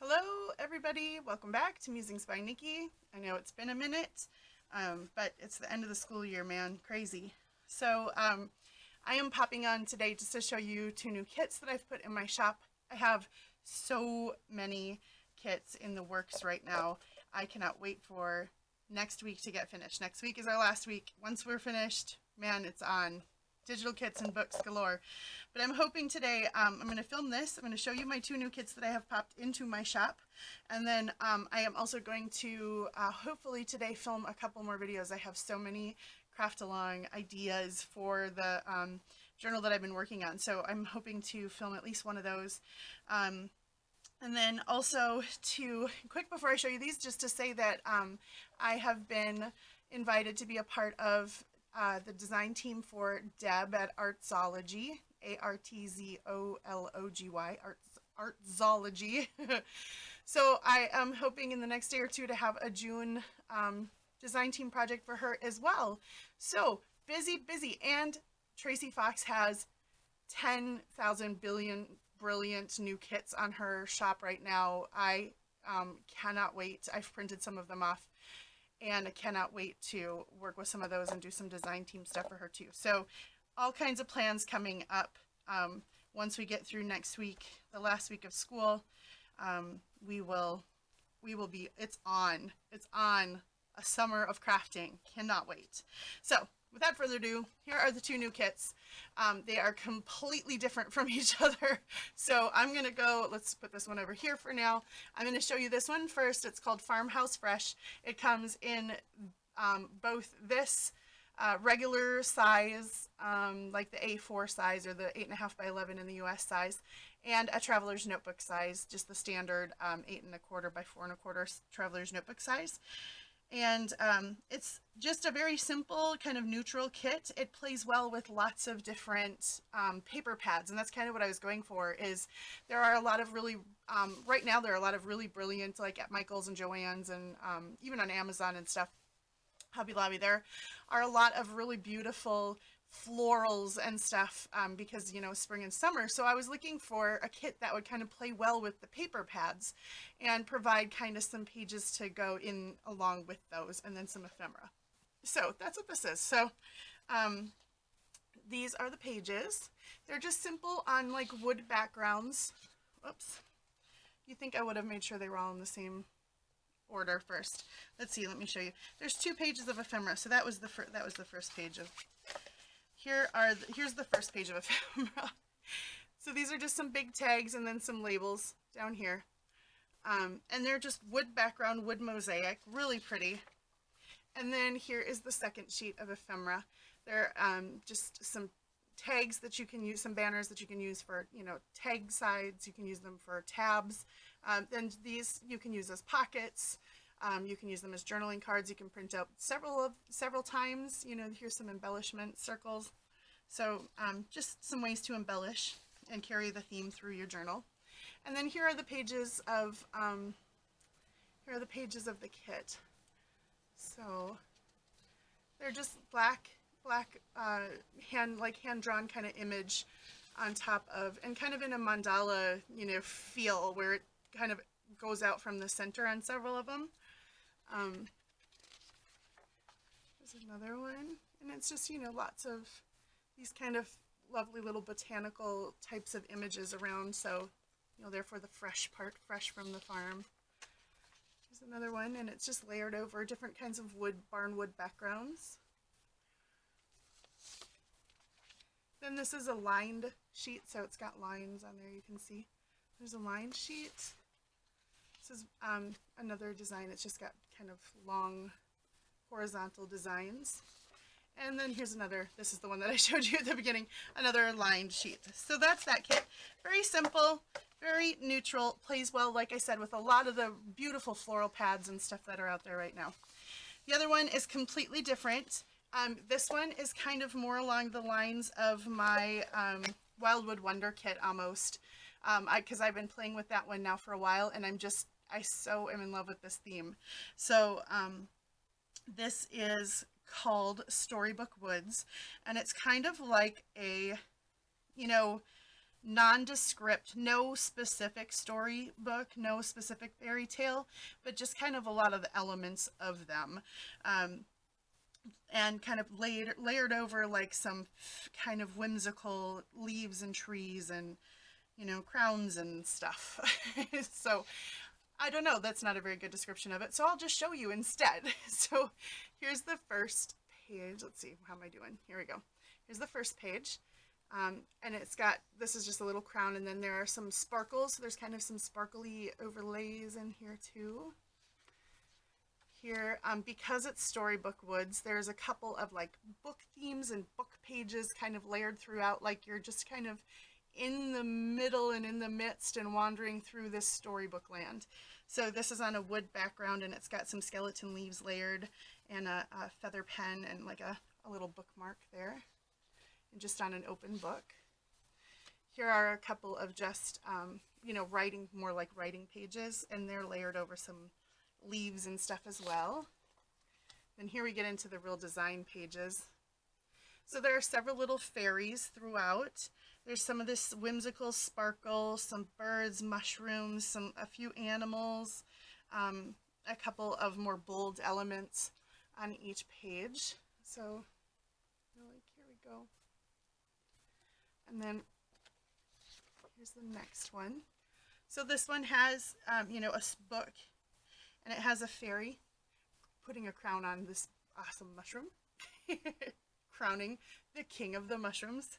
Hello everybody, welcome back to Musings by Nikki. I know it's been a minute, but it's the end of the school year, man, crazy. So I am popping on today just to show you two new kits that I've put in my shop. I have so many kits in the works right now. I cannot wait for next week to get finished. Next week is our last week. Once we're finished, man, it's on. Digital kits and books galore. But I'm hoping today, I'm going to film this. I'm going to show you my two new kits that I have popped into my shop. And then I am also going to hopefully today film a couple more videos. I have so many craft along ideas for the journal that I've been working on. So I'm hoping to film at least one of those. And then also quick before I show you these, just to say that I have been invited to be a part of the design team for Deb at Artzology, Artzology, Artzology. So I am hoping in the next day or two to have a June design team project for her as well. So busy, and Tracy Fox has 10,000 billion brilliant new kits on her shop right now. I cannot wait. I've printed some of them off. And I cannot wait to work with some of those and do some design team stuff for her too. So all kinds of plans coming up. Once we get through next week, the last week of school, we will be, it's on a summer of crafting. Cannot wait. So without further ado, here are the two new kits. They are completely different from each other. So I'm going to go, let's put this one over here for now. I'm going to show you this one first. It's called Farmhouse Fresh. It comes in both this regular size, like the A4 size or the 8.5 by 11 in the US size, and a traveler's notebook size, just the standard 8.25 by 4.25 traveler's notebook size. And it's just a very simple kind of neutral kit. It plays well with lots of different paper pads, and that's kind of what I was going for. Is there are a lot of really right now there are a lot of really brilliant, like at Michael's and Joann's and even on Amazon and stuff, Hobby Lobby, there are a lot of really beautiful florals and stuff because, you know, spring and summer. So I was looking for a kit that would kind of play well with the paper pads and provide kind of some pages to go in along with those, and then some ephemera. So that's what this is. So these are the pages. They're just simple on like wood backgrounds. Whoops. You think I would have made sure they were all in the same order first. Let's see, let me show you. There's 2 pages of ephemera. So that was the first page of here's the first page of ephemera. So these are just some big tags and then some labels down here. And they're just wood background, wood mosaic, really pretty. And then here is the second sheet of ephemera. They're just some tags that you can use, some banners that you can use for, you know, tag sides. You can use them for tabs. Then these you can use as pockets. You can use them as journaling cards. You can print out several times. You know, here's some embellishment circles. So just some ways to embellish and carry the theme through your journal. And then here are the pages of the kit. So they're just black hand-drawn kind of image on top of, and kind of in a mandala, you know, feel where it kind of goes out from the center on several of them. There's another one, and it's just, you know, lots of these kind of lovely little botanical types of images around. So, you know, therefore the fresh part, fresh from the farm. There's another one, and it's just layered over different kinds of wood, barnwood backgrounds. Then this is a lined sheet, so it's got lines on there, you can see. There's a lined sheet. This is another design. It's just got kind of long horizontal designs. And then here's another, this is the one that I showed you at the beginning, another lined sheet. So that's that kit. Very simple, very neutral, plays well, like I said, with a lot of the beautiful floral pads and stuff that are out there right now. The other one is completely different. This one is kind of more along the lines of my Wildwood Wonder kit almost, because I've been playing with that one now for a while, and I so am in love with this theme. So this is called Storybook Woods, and it's kind of like a, you know, nondescript, no specific storybook, no specific fairy tale, but just kind of a lot of the elements of them. And kind of layered over like some kind of whimsical leaves and trees and, you know, crowns and stuff. So I don't know, that's not a very good description of it, so I'll just show you instead. So here's the first page. Let's see, how am I doing? Here we go. Here's the first page. And it's got, this is just a little crown, and then there are some sparkles. So there's kind of some sparkly overlays in here too. Here, because it's Storybook Woods, there's a couple of like book themes and book pages kind of layered throughout, like you're just kind of in the middle and in the midst and wandering through this storybook land. So this is on a wood background, and it's got some skeleton leaves layered and a feather pen and like a little bookmark there, and just on an open book. Here are a couple of just, you know, writing, more like writing pages, and they're layered over some leaves and stuff as well. Then here we get into the real design pages. So there are several little fairies throughout. There's some of this whimsical sparkle, some birds, mushrooms, a few animals, a couple of more bold elements on each page. So like, here we go. And then here's the next one. So this one has, you know, a book, and it has a fairy putting a crown on this awesome mushroom, crowning the king of the mushrooms.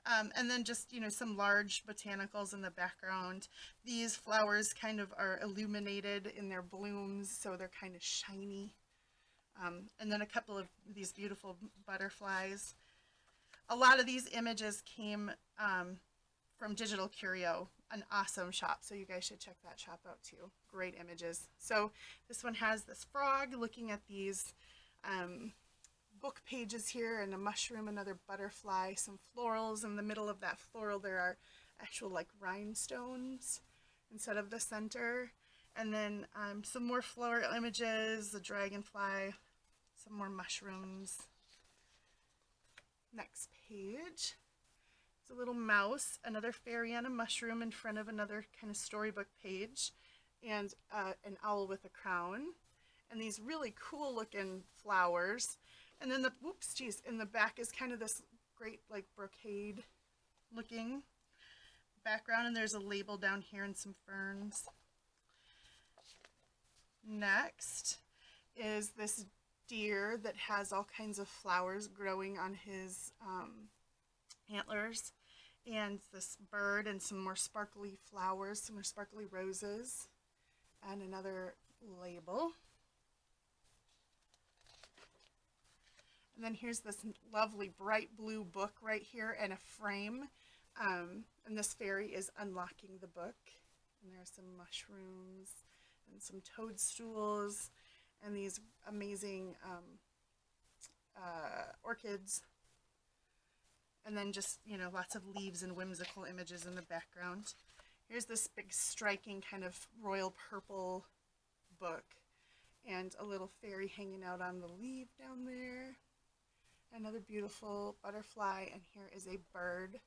And then just, you know, some large botanicals in the background. These flowers kind of are illuminated in their blooms, so they're kind of shiny. And then a couple of these beautiful butterflies. A lot of these images came from Digital Curio, an awesome shop, so you guys should check that shop out too. Great images. So this one has this frog looking at these book pages here, and a mushroom, another butterfly, some florals. In the middle of that floral there are actual like rhinestones instead of the center, and then some more floral images, a dragonfly, some more mushrooms. Next page. It's a little mouse, another fairy on a mushroom in front of another kind of storybook page, and an owl with a crown, and these really cool looking flowers. And then the, whoops, geez, in the back is kind of this great like brocade looking background, and there's a label down here and some ferns. Next is this deer that has all kinds of flowers growing on his antlers, and this bird and some more sparkly flowers, some more sparkly roses, and another label. And then here's this lovely bright blue book right here in a frame, and this fairy is unlocking the book, and there are some mushrooms and some toadstools and these amazing orchids, and then just, you know, lots of leaves and whimsical images in the background. Here's this big striking kind of royal purple book, and a little fairy hanging out on the leaf down there. Another beautiful butterfly, and here is a bird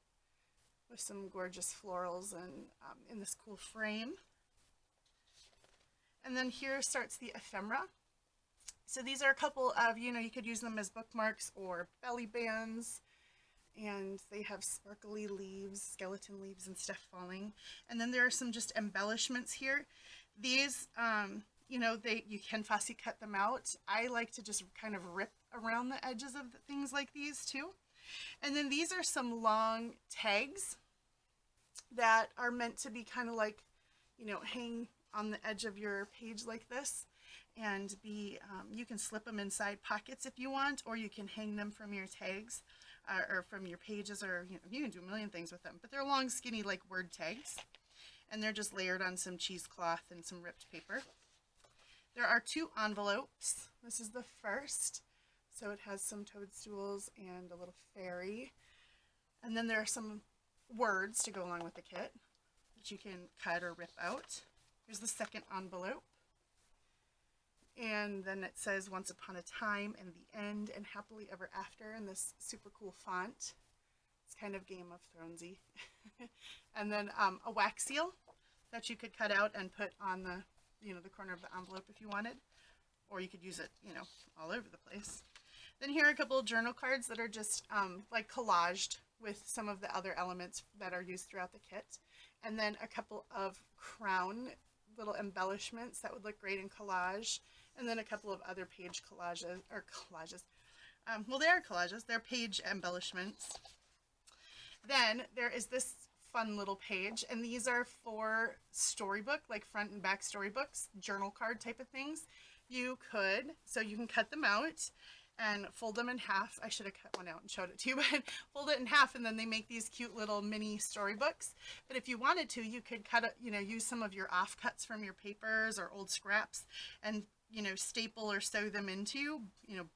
with some gorgeous florals and in this cool frame. And then here starts the ephemera. So these are a couple of, you know, you could use them as bookmarks or belly bands, and they have sparkly leaves, skeleton leaves and stuff falling. And then there are some just embellishments here. These, you know, you can fussy cut them out. I like to just kind of rip around the edges of things like these too. And then these are some long tags that are meant to be kind of like, you know, hang on the edge of your page like this, and be, you can slip them inside pockets if you want, or you can hang them from your tags or from your pages, or, you know, you can do a million things with them. But they're long, skinny, like word tags, and they're just layered on some cheesecloth and some ripped paper. There are 2 envelopes. This is the first. So it has some toadstools and a little fairy. And then there are some words to go along with the kit that you can cut or rip out. Here's the second envelope. And then it says "Once Upon a Time" and "The End" and "Happily Ever After" in this super cool font. It's kind of Game of Thronesy. And then a wax seal that you could cut out and put on the, the corner of the envelope if you wanted, or you could use it, all over the place. Then here are a couple of journal cards that are just like collaged with some of the other elements that are used throughout the kit. And then a couple of crown little embellishments that would look great in collage. And then a couple of other page collages, well, they are collages, they're page embellishments. Then there is this fun little page, and these are for storybook, like front and back storybooks, journal card type of things. You can cut them out and fold them in half. I should have cut one out and showed it to you, but fold it in half, and then they make these cute little mini storybooks. But if you wanted to, you could cut it, use some of your offcuts from your papers or old scraps and staple or sew them into,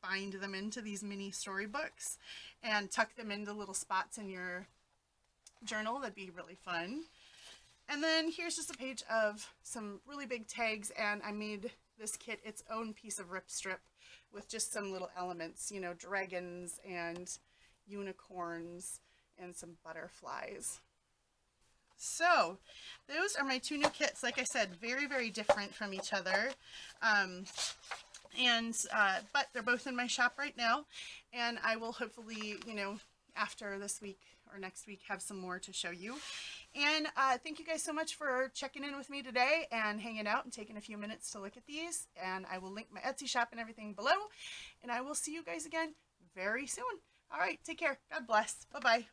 bind them into these mini storybooks and tuck them into little spots in your journal. That'd be really fun. And then here's just a page of some really big tags, and I made this kit its own piece of rip strip with just some little elements, dragons and unicorns and some butterflies. So those are my two new kits. Like I said, very, very different from each other. But they're both in my shop right now, and I will hopefully, after this week or next week, have some more to show you. And thank you guys so much for checking in with me today and hanging out and taking a few minutes to look at these. And I will link my Etsy shop and everything below. And I will see you guys again very soon. All right, take care. God bless. Bye-bye.